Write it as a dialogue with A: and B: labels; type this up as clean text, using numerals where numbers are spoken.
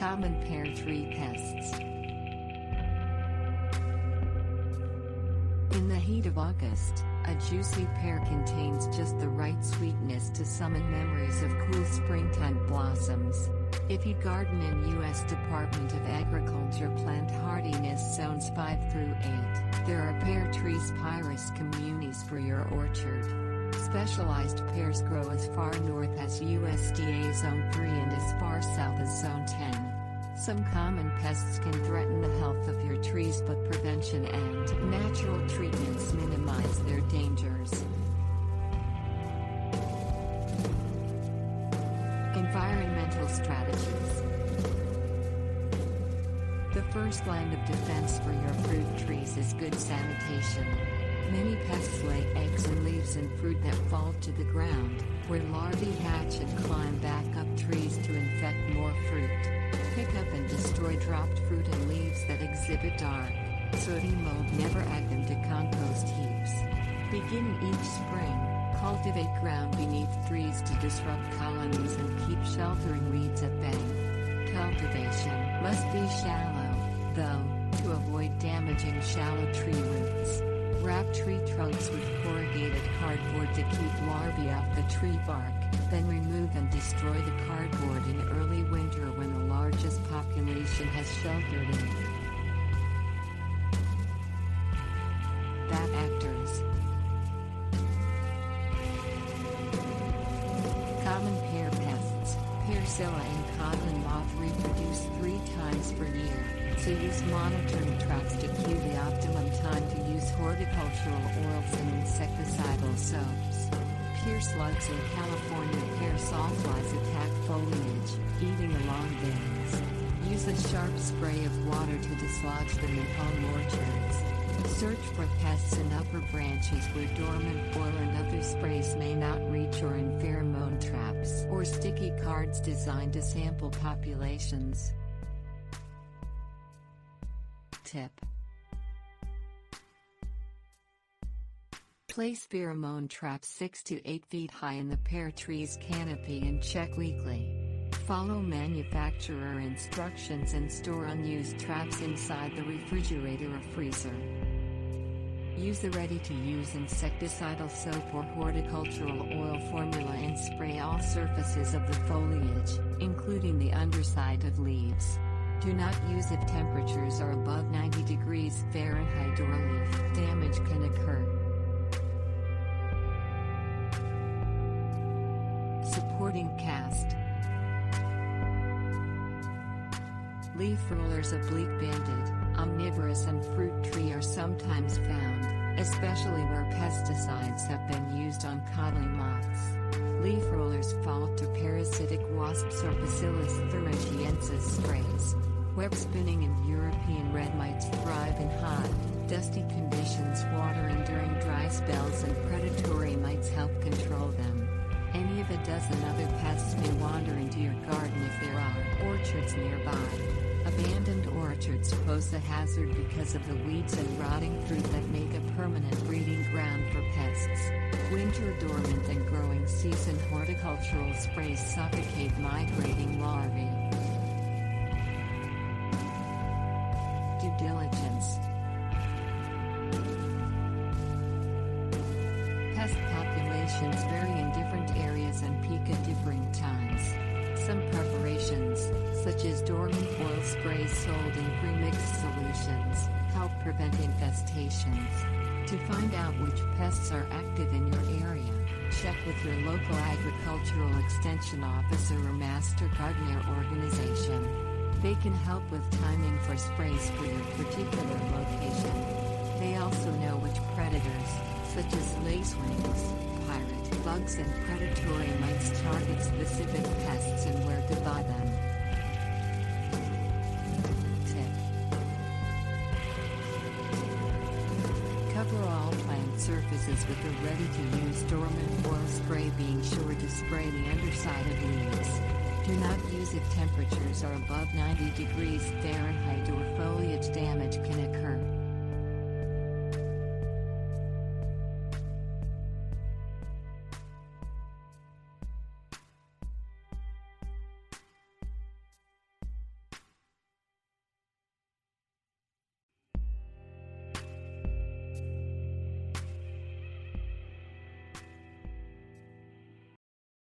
A: Common pear tree pests. In the heat of August, a juicy pear contains just the right sweetness to summon memories of cool springtime blossoms. If you garden in U.S. Department of Agriculture plant hardiness zones 5 through 8, there are pear trees Pyrus communities for your orchard. Specialized pears grow as far north as USDA Zone 3 and as far south as Zone 10. Some common pests can threaten the health of your trees, but prevention and natural treatments minimize their dangers. Environmental strategies. The first line of defense for your fruit trees is good sanitation. Many pests lay eggs in leaves and fruit that fall to the ground, where larvae hatch and climb back up trees to infect more fruit. Pick up and destroy dropped fruit and leaves that exhibit dark, sooty mold. Never add them to compost heaps. Beginning each spring, cultivate ground beneath trees to disrupt colonies and keep sheltering weeds at bay. Cultivation must be shallow, though, to avoid damaging shallow tree roots. Wrap tree trunks with corrugated cardboard to keep larvae off the tree bark, then remove and destroy the cardboard in early winter when the largest population has sheltered in it. Bad actors. Common pear pests, psylla and cotton moth reproduce 3 times per year, so use monitoring traps to cue the optimum time to use horticultural oils and insecticidal soaps. Pear slugs and California pear sawflies attack foliage, eating along veins. Use a sharp spray of water to dislodge them in home orchards. Search for pests in upper branches where dormant oil and other sprays may not reach, or in pheromone traps or sticky cards designed to sample populations. Tip: place pheromone traps 6 to 8 feet high in the pear tree's canopy and check weekly. Follow manufacturer instructions and store unused traps inside the refrigerator or freezer. Use the ready-to-use insecticidal soap or horticultural oil formula and spray all surfaces of the foliage, including the underside of leaves. Do not use if temperatures are above 90 degrees Fahrenheit or leaf damage can occur. Supporting cast. Leaf rollers of bleak-banded, omnivorous and fruit tree are sometimes found, especially where pesticides have been used on codling moths. Leaf rollers fall to parasitic wasps or Bacillus thuringiensis sprays. Web spinning and European red mites thrive in hot, dusty conditions. Watering during dry spells and predatory mites help control them. Any of a dozen other pests may wander into your garden if there are orchards nearby. Abandoned orchards pose a hazard because of the weeds and rotting fruit that make a permanent breeding ground for pests. Winter dormant and growing season horticultural sprays suffocate migrating larvae. Due diligence. Pest populations vary in different areas and peak at differing times. Some preparations, such as dormant oil sprays sold in premixed solutions, help prevent infestations. To find out which pests are active in your area, check with your local agricultural extension officer or master gardener organization. They can help with timing for sprays for your particular location. They also know which predators, such as lacewings, pirate bugs and predatory mites target specific pests and where to buy them. Tip: cover all plant surfaces with a ready-to-use dormant oil spray, being sure to spray the underside of leaves. Do not use if temperatures are above 90 degrees Fahrenheit